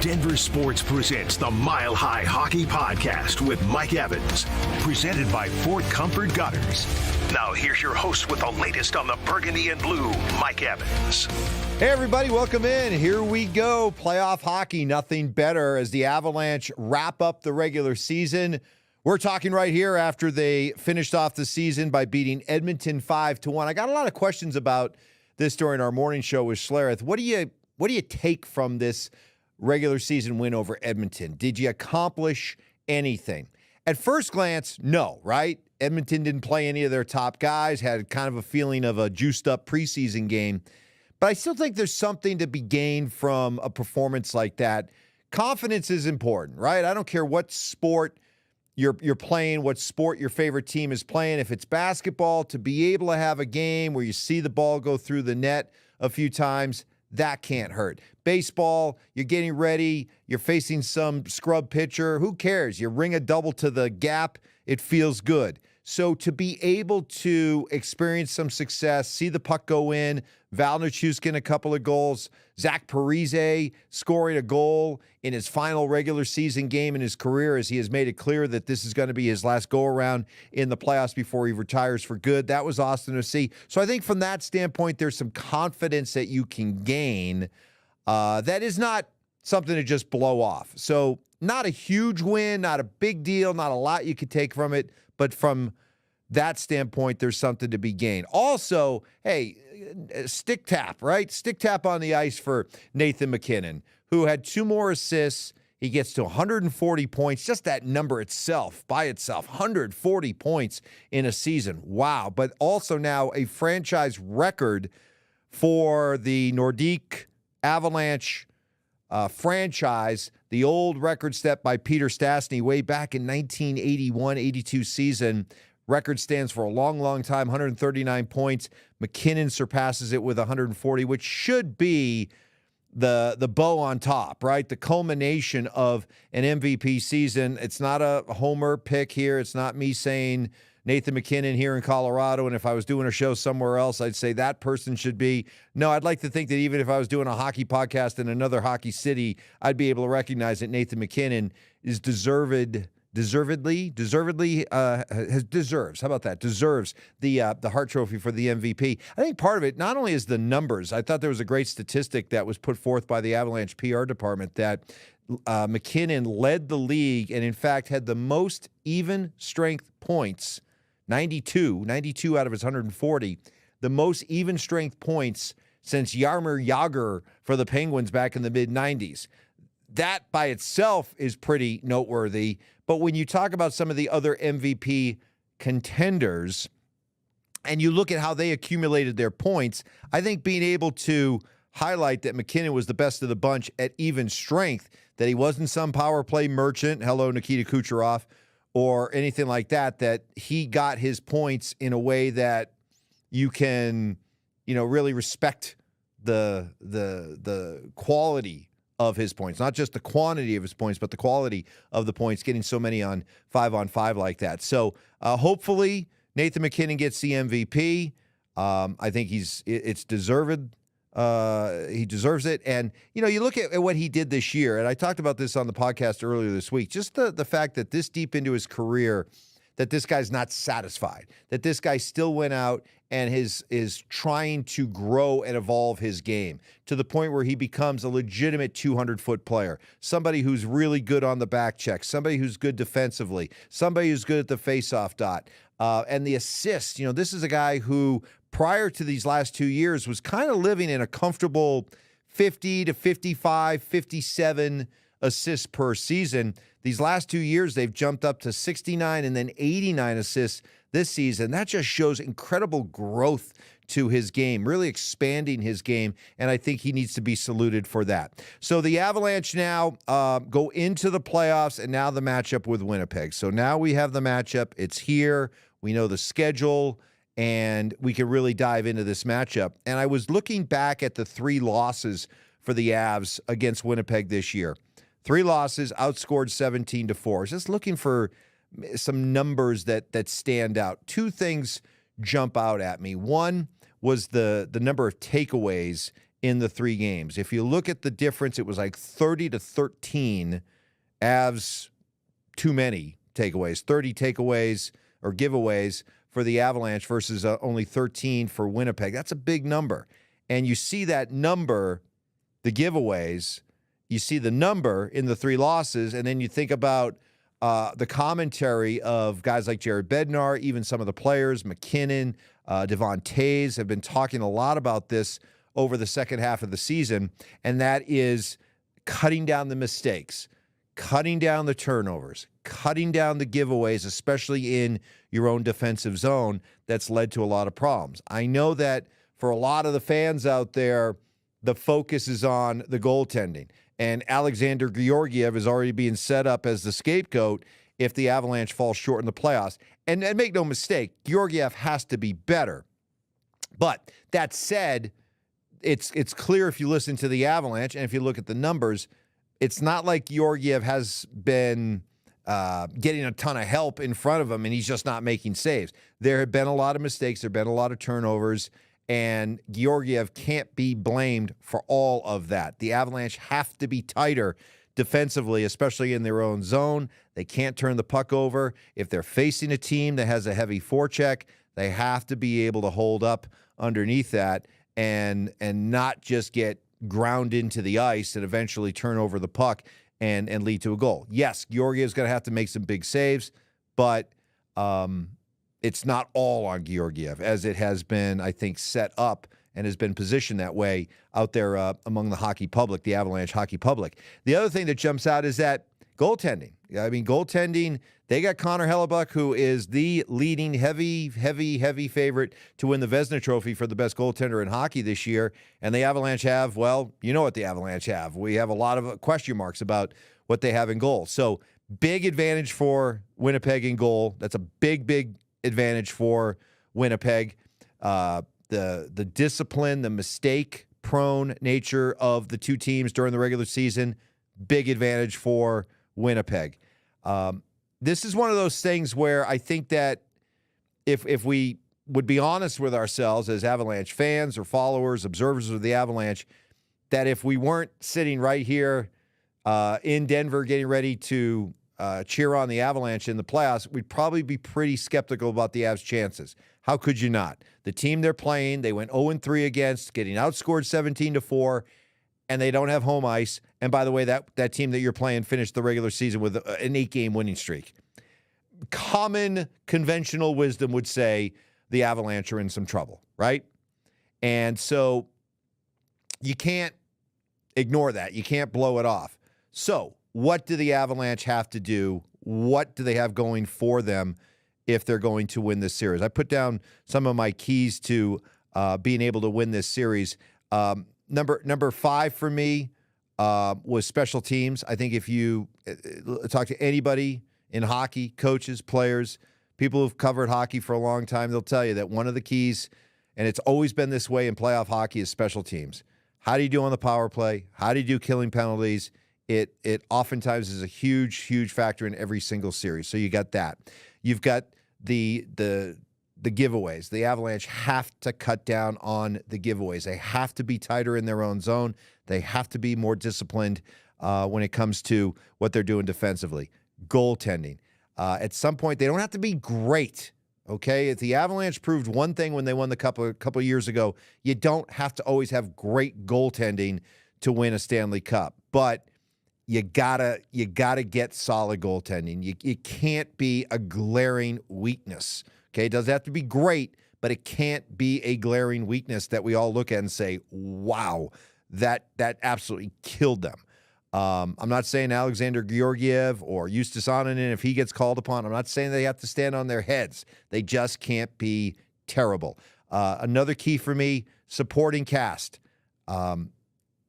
Denver Sports presents the Mile High Hockey Podcast with Mike Evans, presented by Fort Comfort Gutters. Now here's your host with the latest on the Burgundy and Blue, Mike Evans. Hey everybody, welcome in. Here we go. Playoff hockey, nothing better as the Avalanche wrap up the regular season. We're talking right here after they finished off the season by beating Edmonton 5-1. I got a lot of questions about this during our morning show with Schlereth. What do you take from this regular season win over Edmonton? Did you accomplish anything? At first glance, no, right? Edmonton didn't play any of their top guys, had kind of a feeling of a juiced up preseason game. But I still think there's something to be gained from a performance like that. Confidence is important, right? I don't care what sport you're playing, what sport your favorite team is playing. If it's basketball, to be able to have a game where you see the ball go through the net a few times, that can't hurt. Baseball, you're getting ready, you're facing some scrub pitcher. Who cares? You ring a double to the gap, it feels good. So to be able to experience some success, see the puck go in, Val Nichushkin a couple of goals, Zach Parise scoring a goal in his final regular season game in his career as he has made it clear that this is going to be his last go-around in the playoffs before he retires for good. That was awesome to see. So I think from that standpoint, there's some confidence that you can gain that is not something to just blow off. So not a huge win, not a big deal, not a lot you could take from it, but from that standpoint, there's something to be gained. Also, hey, stick tap, right? Stick tap on the ice for Nathan McKinnon, who had 2 more assists. He gets to 140 points. Just that number itself, by itself, 140 points in a season. Wow. But also now a franchise record for the Nordique Avalanche franchise, the old record set by Peter Stastny way back in 1981-82 season. Record stands for a long, long time, 139 points. McKinnon surpasses it with 140, which should be the bow on top, right? The culmination of an MVP season. It's not a homer pick here. It's not me saying Nathan McKinnon here in Colorado, and if I was doing a show somewhere else, I'd say that person should be. No, I'd like to think that even if I was doing a hockey podcast in another hockey city, I'd be able to recognize that Nathan McKinnon is deserves the Hart Trophy for the MVP. I think part of it not only is the numbers. I thought there was a great statistic that was put forth by the Avalanche PR department that McKinnon led the league and in fact had the most even strength points, 92 out of his 140, the most even strength points since Jaromir Jagr for the Penguins back in the mid-90s. That by itself is pretty noteworthy. But when you talk about some of the other MVP contenders and you look at how they accumulated their points, I think being able to highlight that McKinnon was the best of the bunch at even strength, that he wasn't some power play merchant, hello Nikita Kucherov, or anything like that, that he got his points in a way that you can, really respect the quality of his points, not just the quantity of his points, but the quality of the points, getting so many on 5-on-5 like that. So hopefully Nathan McKinnon gets the MVP. I think it's deserved. He deserves it. And, you look at what he did this year, and I talked about this on the podcast earlier this week, just the fact that this deep into his career, that this guy's not satisfied, that this guy still went out and is trying to grow and evolve his game to the point where he becomes a legitimate 200-foot player, somebody who's really good on the back check, somebody who's good defensively, somebody who's good at the faceoff dot, and the assists. This is a guy who prior to these last 2 years was kind of living in a comfortable 50 to 55, 57 assists per season. These last 2 years, they've jumped up to 69 and then 89 assists this season. That just shows incredible growth to his game, really expanding his game, and I think he needs to be saluted for that. So the Avalanche now go into the playoffs, and now the matchup with Winnipeg. So now we have the matchup. It's here. We know the schedule, and we can really dive into this matchup. And I was looking back at the 3 losses for the Avs against Winnipeg this year. 3 losses, outscored 17-4. Just looking for some numbers that stand out. 2 things jump out at me. One was the number of takeaways in the 3 games. If you look at the difference, it was like 30-13. Avs, too many takeaways, 30 takeaways or giveaways for the Avalanche versus only 13 for Winnipeg. That's a big number. And you see that number, the giveaways, you see the number in the 3 losses, and then you think about the commentary of guys like Jared Bednar, even some of the players, McKinnon, Devon Toews have been talking a lot about this over the second half of the season, and that is cutting down the mistakes, cutting down the turnovers, cutting down the giveaways, especially in your own defensive zone. That's led to a lot of problems. I know that for a lot of the fans out there, the focus is on the goaltending, and Alexander Georgiev is already being set up as the scapegoat if the Avalanche falls short in the playoffs. And make no mistake, Georgiev has to be better. But that said, it's clear if you listen to the Avalanche and if you look at the numbers, it's not like Georgiev has been getting a ton of help in front of him and he's just not making saves. There have been a lot of mistakes. There have been a lot of turnovers, and Georgiev can't be blamed for all of that. The Avalanche have to be tighter defensively, especially in their own zone. They can't turn the puck over. If they're facing a team that has a heavy forecheck, they have to be able to hold up underneath that and not just get ground into the ice and eventually turn over the puck and lead to a goal. Yes, Georgiev's going to have to make some big saves, but it's not all on Georgiev, as it has been, I think, set up and has been positioned that way out there among the hockey public, the Avalanche hockey public. The other thing that jumps out is that goaltending. I mean, goaltending, they got Connor Hellebuck, who is the leading heavy favorite to win the Vezina Trophy for the best goaltender in hockey this year. And the Avalanche have, well, you know what the Avalanche have. We have a lot of question marks about what they have in goal. So big advantage for Winnipeg in goal. That's a big advantage for Winnipeg. The discipline, the mistake-prone nature of the two teams during the regular season, big advantage for Winnipeg. This is one of those things where I think that if we would be honest with ourselves as Avalanche fans or followers, observers of the Avalanche, that if we weren't sitting right here in Denver getting ready to cheer on the Avalanche in the playoffs, we'd probably be pretty skeptical about the Avs' chances. How could you not? The team they're playing, they went 0-3 against, getting outscored 17-4, and they don't have home ice. And by the way, that team that you're playing finished the regular season with an 8-game winning streak. Common conventional wisdom would say the Avalanche are in some trouble, right? And so you can't ignore that. You can't blow it off. So what do the Avalanche have to do? What do they have going for them if they're going to win this series? I put down some of my keys to being able to win this series. Number 5 for me was special teams. I think if you talk to anybody in hockey, coaches, players, people who've covered hockey for a long time, they'll tell you that one of the keys, and it's always been this way in playoff hockey, is special teams. How do you do on the power play? How do you do killing penalties? It oftentimes is a huge factor in every single series. So you got that. You've got the giveaways. The Avalanche have to cut down on the giveaways. They have to be tighter in their own zone. They have to be more disciplined when it comes to what they're doing defensively. Goaltending. At some point, they don't have to be great. Okay, if the Avalanche proved one thing when they won the couple years ago, you don't have to always have great goaltending to win a Stanley Cup, but you gotta get solid goaltending. You can't be a glaring weakness. Okay, it doesn't have to be great, but it can't be a glaring weakness that we all look at and say, "Wow, that absolutely killed them." I'm not saying Alexander Georgiev or Justus Annunen, if he gets called upon, I'm not saying they have to stand on their heads. They just can't be terrible. Another key for me, supporting cast.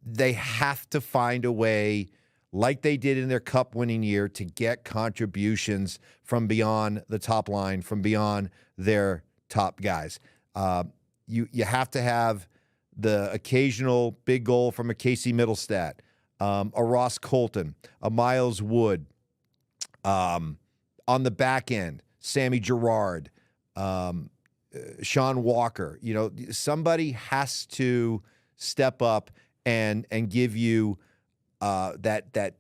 They have to find a way, like they did in their cup-winning year, to get contributions from beyond the top line, from beyond their top guys. You have to have the occasional big goal from a Casey Middlestat, a Ross Colton, a Miles Wood. On the back end, Sammy Girard, Sean Walker. You know, somebody has to step up and give you that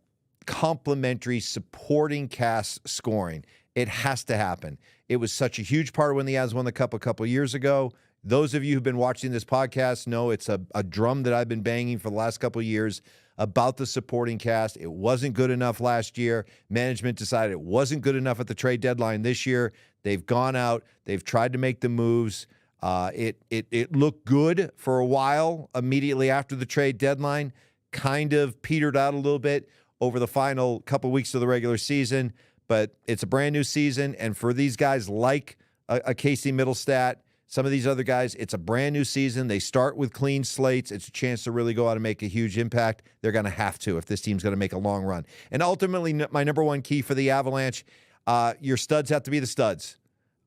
complementary supporting cast scoring. It has to happen. It was such a huge part when the Avs won the Cup a couple years ago. Those of you who've been watching this podcast know it's a drum that I've been banging for the last couple of years about the supporting cast. It wasn't good enough last year. Management decided it wasn't good enough at the trade deadline this year. They've gone out. They've tried to make the moves. It looked good for a while immediately after the trade deadline, kind of petered out a little bit over the final couple weeks of the regular season, but it's a brand new season, and for these guys like a Casey Middlestat, some of these other guys, it's a brand new season. They start with clean slates. It's a chance to really go out and make a huge impact. They're going to have to if this team's going to make a long run. And ultimately, my number one key for the Avalanche, your studs have to be the studs.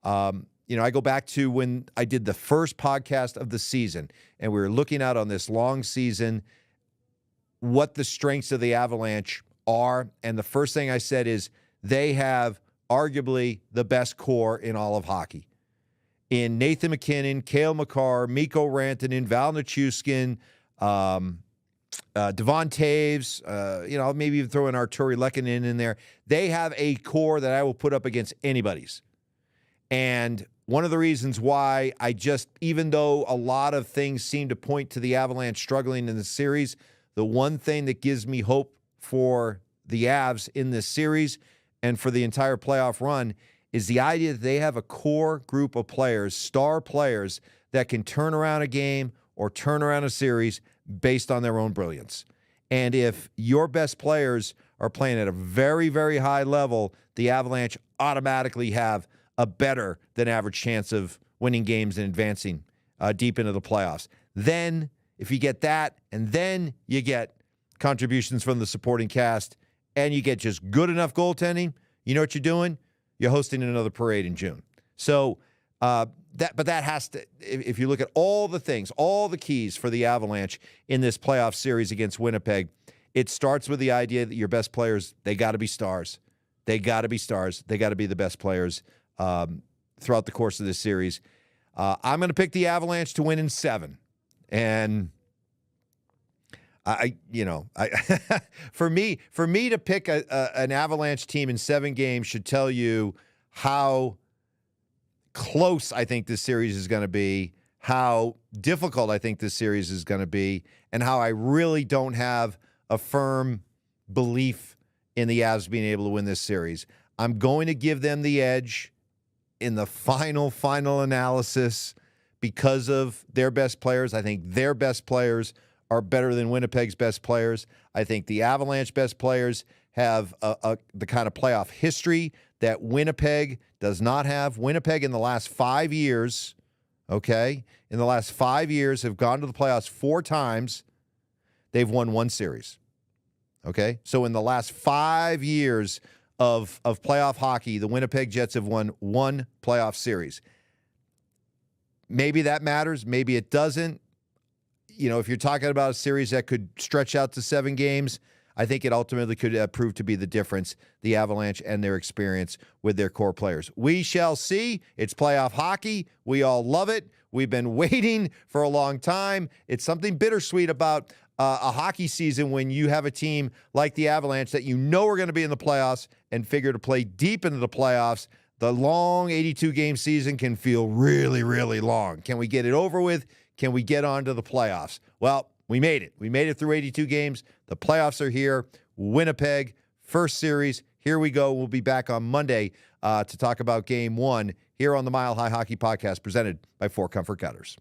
I go back to when I did the first podcast of the season, and we were looking out on this long season, what the strengths of the Avalanche are. And the first thing I said is they have arguably the best core in all of hockey. In Nathan McKinnon, Cale Makar, Mikko Rantanen, Val Nichushkin, Devon Taves, maybe even throw in Arturi Lehkonen in there. They have a core that I will put up against anybody's. And one of the reasons why even though a lot of things seem to point to the Avalanche struggling in the series, the one thing that gives me hope for the Avs in this series and for the entire playoff run is the idea that they have a core group of players, star players, that can turn around a game or turn around a series based on their own brilliance. And if your best players are playing at a very, very high level, the Avalanche automatically have a better than average chance of winning games and advancing deep into the playoffs. Then, if you get that, and then you get contributions from the supporting cast, and you get just good enough goaltending, you know what you're doing? You're hosting another parade in June. So that has to, if you look at all the things, all the keys for the Avalanche in this playoff series against Winnipeg, it starts with the idea that your best players, they got to be stars. They got to be stars. They got to be the best players throughout the course of this series. I'm going to pick the Avalanche to win in 7. And for me to pick an Avalanche team in 7 games should tell you how close I think this series is going to be, how difficult I think this series is going to be, and how I really don't have a firm belief in the Avs being able to win this series. I'm going to give them the edge in the final analysis because of their best players. I think their best players are better than Winnipeg's best players. I think the Avalanche best players have the kind of playoff history that Winnipeg does not have. Winnipeg in the last 5 years, have gone to the playoffs 4 times. They've won 1 series. Okay? So in the last 5 years of playoff hockey, the Winnipeg Jets have won 1 playoff series. Maybe that matters. Maybe it doesn't. If you're talking about a series that could stretch out to 7 games, I think it ultimately could prove to be the difference, the Avalanche and their experience with their core players. We shall see. It's playoff hockey. We all love it. We've been waiting for a long time. It's something bittersweet about a hockey season when you have a team like the Avalanche that you know are going to be in the playoffs and figure to play deep into the playoffs. The long 82-game season can feel really, really long. Can we get it over with? Can we get on to the playoffs? Well, we made it. We made it through 82 games. The playoffs are here. Winnipeg, first series. Here we go. We'll be back on Monday to talk about Game 1 here on the Mile High Hockey Podcast presented by 4 Comfort Gutters.